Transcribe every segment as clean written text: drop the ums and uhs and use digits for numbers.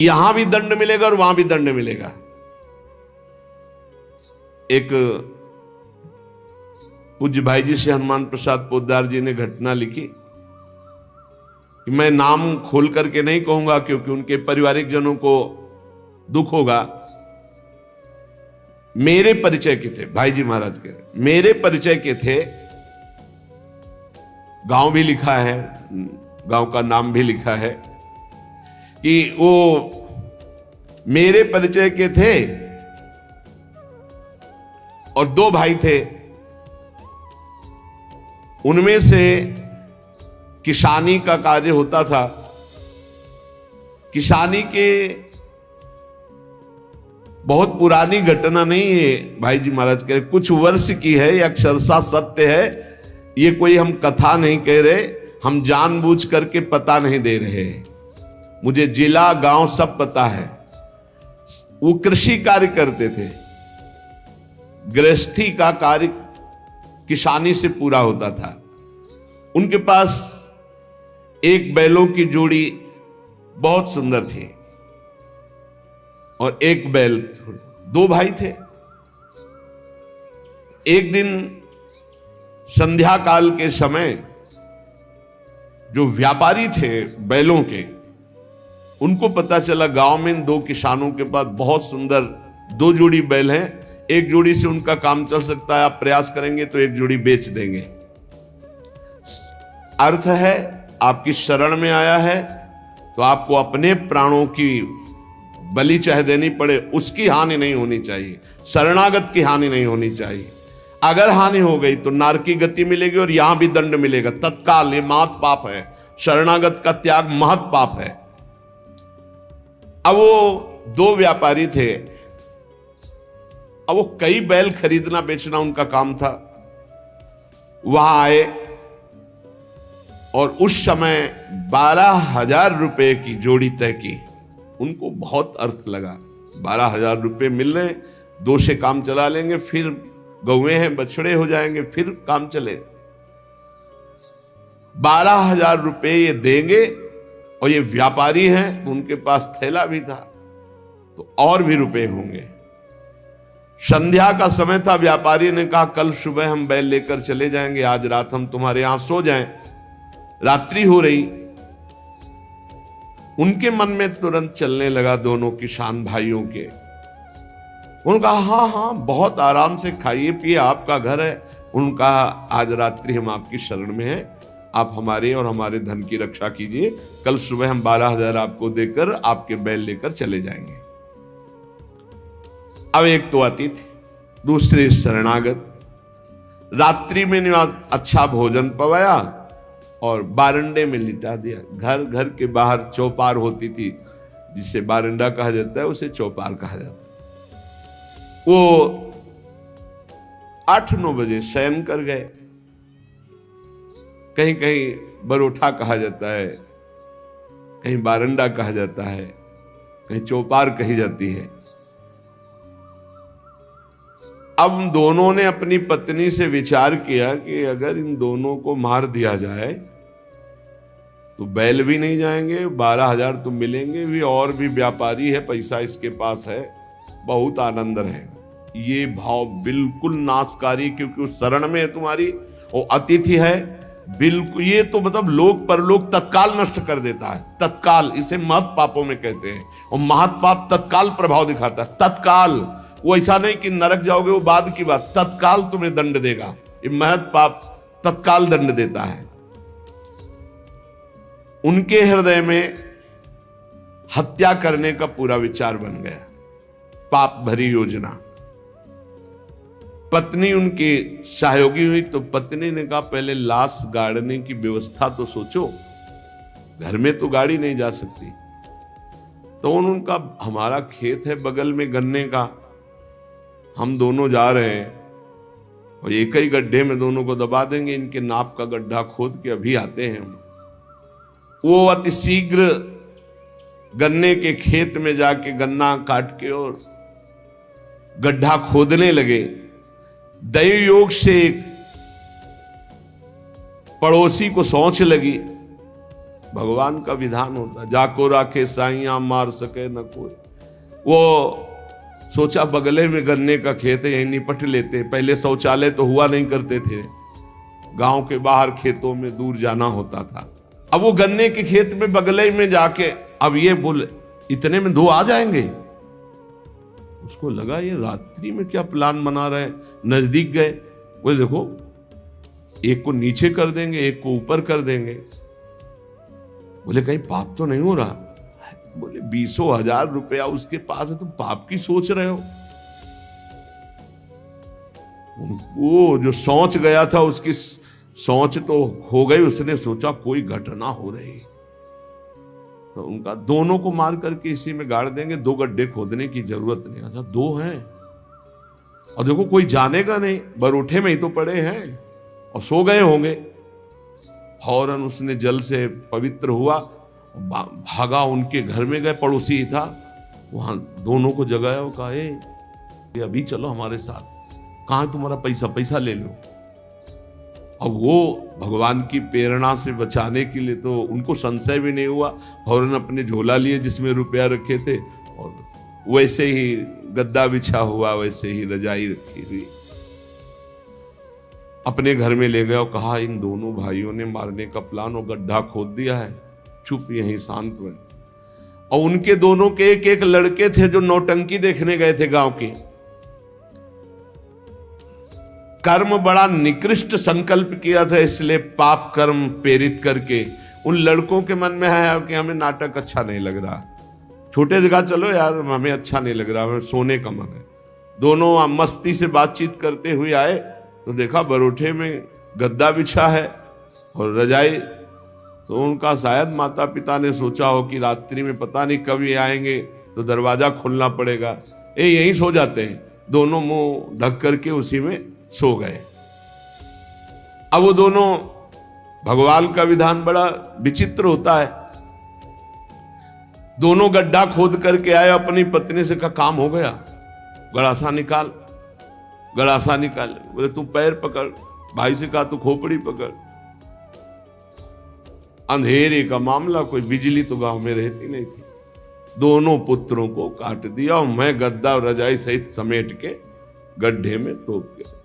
यहां भी दंड मिलेगा और वहां भी दंड मिलेगा। एक पूज्य भाई जी से हनुमान प्रसाद पोद्दार जी ने घटना लिखी कि मैं नाम खोल करके नहीं कहूंगा क्योंकि उनके पारिवारिक जनों को दुख होगा। मेरे परिचय के थे भाई जी महाराज के, मेरे परिचय के थे, गांव भी लिखा है, गांव का नाम भी लिखा है कि वो मेरे परिचय के थे और दो भाई थे। उनमें से किसानी का कार्य होता था। किसानी के बहुत पुरानी घटना नहीं है, भाई जी महाराज कह रहे कुछ वर्ष की है, यह अक्षरशः सत्य है। ये कोई हम कथा नहीं कह रहे, हम जानबूझ करके पता नहीं दे रहे। मुझे जिला गांव सब पता है। वो कृषि कार्य करते थे, गृहस्थी का कार्य किसानी से पूरा होता था। उनके पास एक बैलों की जोड़ी बहुत सुंदर थी और एक बैल, दो भाई थे। एक दिन संध्या काल के समय जो व्यापारी थे बैलों के, उनको पता चला गांव में इन दो किसानों के पास बहुत सुंदर दो जोड़ी बैल हैं, एक जोड़ी से उनका काम चल सकता है, आप प्रयास करेंगे तो एक जोड़ी बेच देंगे। अर्थ है आपकी शरण में आया है तो आपको अपने प्राणों की बलि चाहे देनी पड़े, उसकी हानि नहीं होनी चाहिए, शरणागत की हानि नहीं होनी चाहिए। अगर हानि हो गई तो नारकी गति मिलेगी और यहां भी दंड मिलेगा तत्काल। ये महत पाप है, शरणागत का त्याग महत पाप है। अब वो दो व्यापारी थे, अब वो कई बैल खरीदना बेचना उनका काम था। वहां आए और उस समय 12,000 रुपए की जोड़ी तय की। उनको बहुत अर्थ लगा, 12,000 रुपए मिल रहे, दो से काम चला लेंगे, फिर गौएं हैं बछड़े हो जाएंगे, फिर काम चले। 12,000 रुपए ये देंगे और ये व्यापारी हैं, उनके पास थैला भी था तो और भी रुपए होंगे। संध्या का समय था, व्यापारी ने कहा कल सुबह हम बैल लेकर चले जाएंगे, आज रात हम तुम्हारे यहां सो जाएं। रात्रि हो रही, उनके मन में तुरंत चलने लगा दोनों किसान भाइयों के। उन्होंने कहा हाँ हाँ बहुत आराम से खाइए पिए, आपका घर है। उन्होंने कहा आज रात्रि हम आपकी शरण में हैं, आप हमारे और हमारे धन की रक्षा कीजिए, कल सुबह हम 12,000 आपको देकर आपके बैल लेकर चले जाएंगे। अब एक तो अतिथि, दूसरे शरणागत। रात्रि में अच्छा भोजन पवाया और बारंडे में लिटा दिया। घर घर के बाहर चौपार होती थी, जिसे बारंडा कहा जाता है उसे चौपार कहा जाता है। वो 8-9 बजे शयन कर गए। कहीं कहीं बरोठा कहा जाता है, कहीं बारंडा कहा जाता है, कहीं चौपार कही जाती है। अब दोनों ने अपनी पत्नी से विचार किया कि अगर इन दोनों को मार दिया जाए तो बैल भी नहीं जाएंगे, 12,000 तो मिलेंगे भी, और भी व्यापारी है, पैसा इसके पास है, बहुत आनंद रहेगा। ये भाव बिल्कुल नाशकारी, क्योंकि उस शरण में है तुम्हारी, वो अतिथि है, बिल्कुल। ये तो मतलब लोक परलोक तत्काल नष्ट कर देता है, तत्काल। इसे महत पापों में कहते हैं। और महत पाप तत्काल प्रभाव दिखाता है, तत्काल। वो ऐसा नहीं कि नरक जाओगे वो बाद की बात, तत्काल तुम्हें दंड देगा। ये महत पाप तत्काल दंड देता है। उनके हृदय में हत्या करने का पूरा विचार बन गया, पाप भरी योजना। पत्नी उनकी सहयोगी हुई तो पत्नी ने कहा पहले लाश गाड़ने की व्यवस्था तो सोचो, घर में तो गाड़ी नहीं जा सकती। तो उनका हमारा खेत है बगल में गन्ने का, हम दोनों जा रहे हैं और एक ही गड्ढे में दोनों को दबा देंगे, इनके नाप का गड्ढा खोद के अभी आते हैं हम। वो अति शीघ्र गन्ने के खेत में जाके गन्ना काट के और गड्ढा खोदने लगे। दैव योग से एक पड़ोसी को सोच लगी भगवान का विधान होता है, जाको राखे साइया मार सके न कोई। वो सोचा बगले में गन्ने का खेत है, यहीं निपट लेते। पहले शौचालय तो हुआ नहीं करते थे, गांव के बाहर खेतों में दूर जाना होता था। अब वो गन्ने के खेत में बगले में जाके, अब ये बोले इतने में 2 आ जाएंगे। उसको लगा ये रात्रि में क्या प्लान बना रहे हैं। नजदीक गए, वो देखो एक को नीचे कर देंगे, एक को ऊपर कर देंगे। बोले कहीं पाप तो नहीं हो रहा। बोले 20,000 रुपया उसके पास है, तुम पाप की सोच रहे हो। वो जो सोच गया था, उसकी सोच तो हो गई। उसने सोचा कोई घटना हो रही, तो उनका दोनों को मार करके इसी में गाड़ देंगे, 2 गड्ढे खोदने की जरूरत नहीं। अच्छा 2 हैं, और देखो कोई जानेगा नहीं, बरूठे में ही तो पड़े हैं और सो गए होंगे। फौरन उसने जल से पवित्र हुआ, भागा उनके घर में गए, पड़ोसी ही था, वहां दोनों को जगाया। वो कहा ये अभी चलो हमारे साथ, कहाँ तुम्हारा पैसा, पैसा ले लो। अब वो भगवान की प्रेरणा से बचाने के लिए तो उनको संशय भी नहीं हुआ, फौरन अपने झोला लिए जिसमें रुपया रखे थे, और वैसे ही गद्दा बिछा हुआ, वैसे ही रजाई रखी हुई, अपने घर में ले गया और कहा इन दोनों भाइयों ने मारने का प्लान और गड्ढा खोद दिया है, चुप यहीं शांत हुए। और उनके दोनों के एक लड़के थे जो नौटंकी देखने गए थे गांव के। कर्म बड़ा निकृष्ट संकल्प किया था, इसलिए पाप कर्म प्रेरित करके उन लड़कों के मन में है कि हमें नाटक अच्छा नहीं लग रहा, छोटे जगह चलो यार, हमें अच्छा नहीं लग रहा, हमें सोने का मन है। दोनों मस्ती से बातचीत करते हुए आए तो देखा बरोठे में गद्दा बिछा है और रजाई। तो उनका शायद माता पिता ने सोचा हो कि रात्रि में पता नहीं कब ये आएंगे, तो दरवाजा खोलना पड़ेगा, यहीं सो जाते हैं। दोनों मुंह ढक करके उसी में सो गए। अब वो दोनों, भगवान का विधान बड़ा विचित्र होता है। दोनों गड्ढा खोद करके आए, अपनी पत्नी से कहा काम हो गया, गड़ासा निकाल, गड़ासा निकाल। बोले तू पैर पकड़, भाई से कहा तू खोपड़ी पकड़। अंधेरे का मामला, कोई बिजली तो गांव में रहती नहीं थी। दोनों पुत्रों को काट दिया और मैं गद्दा और रजाई सहित समेट के गड्ढे में तोप गया।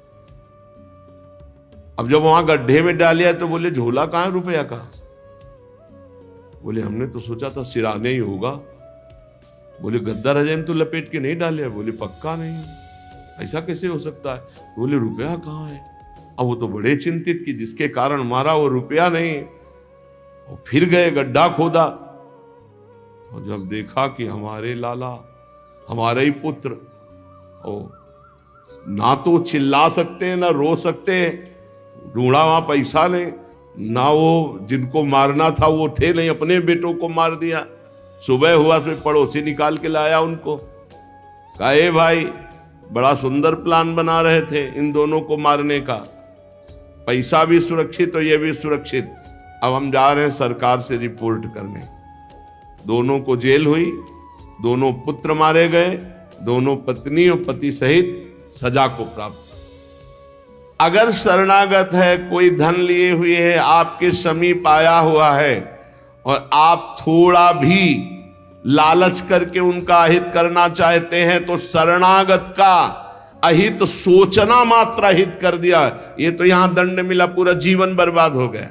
अब जब वहां गड्ढे में डालिया तो बोले झोला कहां है रुपया का? बोले हमने तो सोचा था सिराने ही होगा। बोले गद्दा रजाई तो लपेट के नहीं डाले? बोले पक्का नहीं, ऐसा कैसे हो सकता है? बोले रुपया कहाँ है? अब वो तो बड़े चिंतित कि जिसके कारण मारा वो रुपया नहीं। और फिर गए गड्ढा खोदा और जब देखा कि हमारे लाला, हमारे ही पुत्र, और ना तो चिल्ला सकते ना रो सकते, ढूंढा वहां पैसा नहीं, ना वो जिनको मारना था वो थे नहीं, अपने बेटों को मार दिया। सुबह हुआ तो पड़ोसी निकाल के लाया उनको, कहा ए भाई बड़ा सुंदर प्लान बना रहे थे इन दोनों को मारने का, पैसा भी सुरक्षित और ये भी सुरक्षित, अब हम जा रहे हैं सरकार से रिपोर्ट करने। दोनों को जेल हुई, दोनों पुत्र मारे गए, दोनों पत्नी और पति सहित सजा को प्राप्त। अगर शरणागत है, कोई धन लिए हुए है, आपके समीप आया हुआ है और आप थोड़ा भी लालच करके उनका अहित करना चाहते हैं, तो शरणागत का अहित सोचना मात्र अहित कर दिया। ये तो यहां दंड मिला, पूरा जीवन बर्बाद हो गया,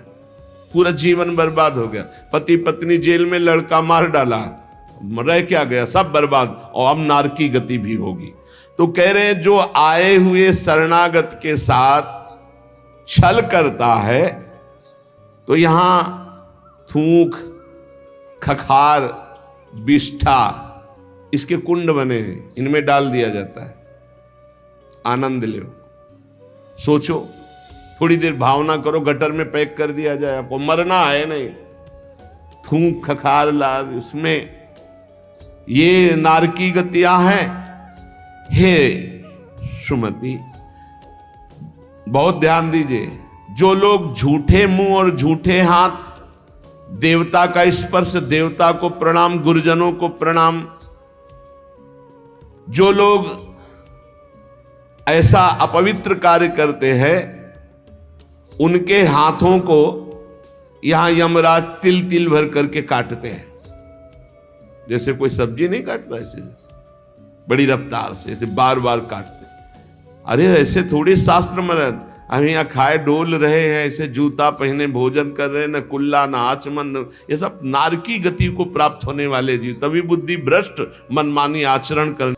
पूरा जीवन बर्बाद हो गया। पति पत्नी जेल में, लड़का मार डाला, रह क्या गया, सब बर्बाद, और अब नारकी गति भी होगी। तो कह रहे हैं जो आए हुए शरणागत के साथ छल करता है, तो यहां थूक, खखार, बिष्ठा, इसके कुंड बने हैं, इनमें डाल दिया जाता है। आनंद लो, सोचो, थोड़ी देर भावना करो, गटर में पैक कर दिया जाए, आपको मरना है नहीं। थूक खखार लाल, उसमें ये नारकी गतियां हैं। हे सुमति, बहुत ध्यान दीजिए, जो लोग झूठे मुंह और झूठे हाथ, देवता का स्पर्श, देवता को प्रणाम, गुरुजनों को प्रणाम, जो लोग ऐसा अपवित्र कार्य करते हैं, उनके हाथों को यहां यमराज तिल तिल भर करके काटते हैं, जैसे कोई सब्जी नहीं काटता, ऐसे बड़ी रफ्तार से ऐसे बार बार काटते। अरे ऐसे थोड़ी शास्त्र में हम यहाँ खाए डोल रहे हैं, ऐसे जूता पहने भोजन कर रहे हैं, न कुल्ला न आचमन, ये सब नारकी गति को प्राप्त होने वाले जीव, तभी बुद्धि भ्रष्ट मनमानी आचरण कर